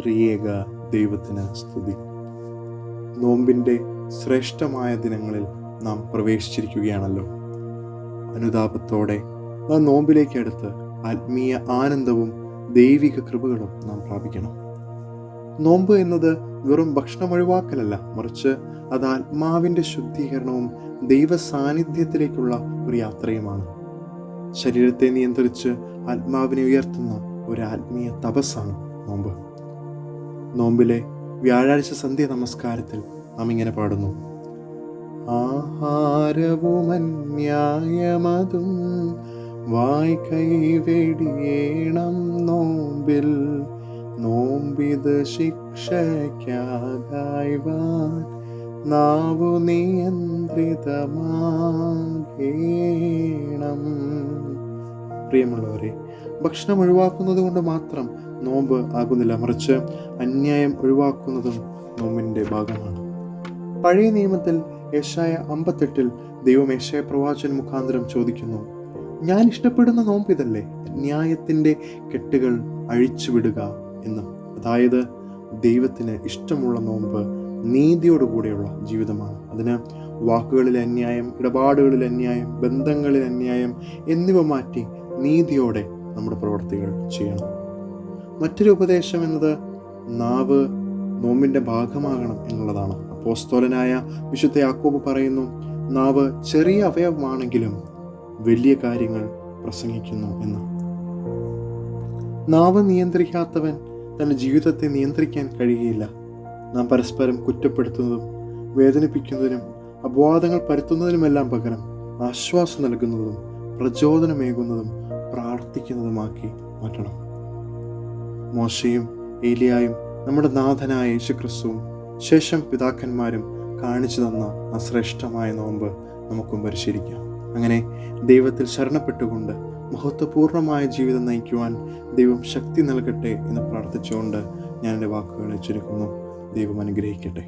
ത്രിയേക ദൈവത്തിന് സ്തുതി. നോമ്പിൻ്റെ ശ്രേഷ്ഠമായ ദിനങ്ങളിൽ നാം പ്രവേശിച്ചിരിക്കുകയാണല്ലോ. അനുതാപത്തോടെ ആ നോമ്പിലേക്ക് അടുത്ത് ആത്മീയ ആനന്ദവും ദൈവിക കൃപകളും നാം പ്രാപിക്കണം. നോമ്പ് എന്നത് വെറും ഭക്ഷണം ഒഴിവാക്കലല്ല, മറിച്ച് അത് ആത്മാവിൻ്റെ ശുദ്ധീകരണവും ദൈവ സാന്നിധ്യത്തിലേക്കുള്ള ഒരു യാത്രയുമാണ്. ശരീരത്തെ നിയന്ത്രിച്ച് ആത്മാവിനെ ഉയർത്തുന്ന ഒരു ആത്മീയ തപസ്സാണ് നോമ്പ്. നോമ്പിലെ വ്യാഴാഴ്ച സന്ധ്യ നമസ്കാരത്തിൽ നാം ഇങ്ങനെ പാടുന്നു: ആഹാരവും അന്യായമതും വായ് കൈവെടിയേണം നോമ്പിൽ, നോമ്പിത് ശിക്ഷയ്ക്കാകായി വാൻ നാവു നിയന്ത്രിതമാകേണം. പ്രിയമുള്ളവരെ, ഭക്ഷണം ഒഴിവാക്കുന്നത് കൊണ്ട് മാത്രം നോമ്പ് ആകുന്നില്ല, മറിച്ച് അന്യായം ഒഴിവാക്കുന്നതും നോമ്പിൻ്റെ ഭാഗമാണ്. പഴയ നിയമത്തിൽ യെശയ്യാ 58 ദൈവം യെശയ്യാ പ്രവാചകൻ മുഖാന്തരം ചോദിക്കുന്നു: ഞാൻ ഇഷ്ടപ്പെടുന്ന നോമ്പ് ഇതല്ലേ, അന്യായത്തിൻ്റെ കെട്ടുകൾ അഴിച്ചുവിടുക എന്ന്. അതായത് ദൈവത്തിന് ഇഷ്ടമുള്ള നോമ്പ് നീതിയോടുകൂടെയുള്ള ജീവിതമാണ്. അതിന് വാക്കുകളിൽ അന്യായം, ഇടപാടുകളിൽ അന്യായം, ബന്ധങ്ങളിൽ അന്യായം എന്നിവ മാറ്റി നീതിയോടെ നമ്മുടെ പ്രവർത്തികൾ ചെയ്യണം. മറ്റൊരു ഉപദേശം എന്നത് നാവ് നോമ്പിൻ്റെ ഭാഗമാകണം എന്നുള്ളതാണ്. അപ്പോസ്തലനായ വിശുദ്ധ യാക്കോബ് പറയുന്നു: നാവ് ചെറിയ അവയവമാണെങ്കിലും വലിയ കാര്യങ്ങൾ പ്രസംഗിക്കുന്നു എന്ന്. നാവ് നിയന്ത്രിക്കാത്തവൻ തൻ്റെ ജീവിതത്തെ നിയന്ത്രിക്കാൻ കഴിയുകയില്ല. നാം പരസ്പരം കുറ്റപ്പെടുത്തുന്നതും വേദനിപ്പിക്കുന്നതിനും അപവാദങ്ങൾ പരത്തുന്നതിനുമെല്ലാം പകരം ആശ്വാസം നൽകുന്നതും പ്രചോദനമേകുന്നതും പ്രാർത്ഥിക്കുന്നതുമാക്കി മാറ്റണം. മോശയും ഏലിയായും നമ്മുടെ നാഥനായ യേശുക്രിസ്തുവും ശേഷം പിതാക്കന്മാരും കാണിച്ചു തന്ന ആ ശ്രേഷ്ഠമായ നോമ്പ് നമുക്കും പരിശീലിക്കാം. അങ്ങനെ ദൈവത്തിൽ ശരണപ്പെട്ടുകൊണ്ട് മഹത്വപൂർണമായ ജീവിതം നയിക്കുവാൻ ദൈവം ശക്തി നൽകട്ടെ എന്ന് പ്രാർത്ഥിച്ചുകൊണ്ട് ഞാൻ എൻ്റെ വാക്കുകളെ ചുരുക്കുന്നു. ദൈവം അനുഗ്രഹിക്കട്ടെ.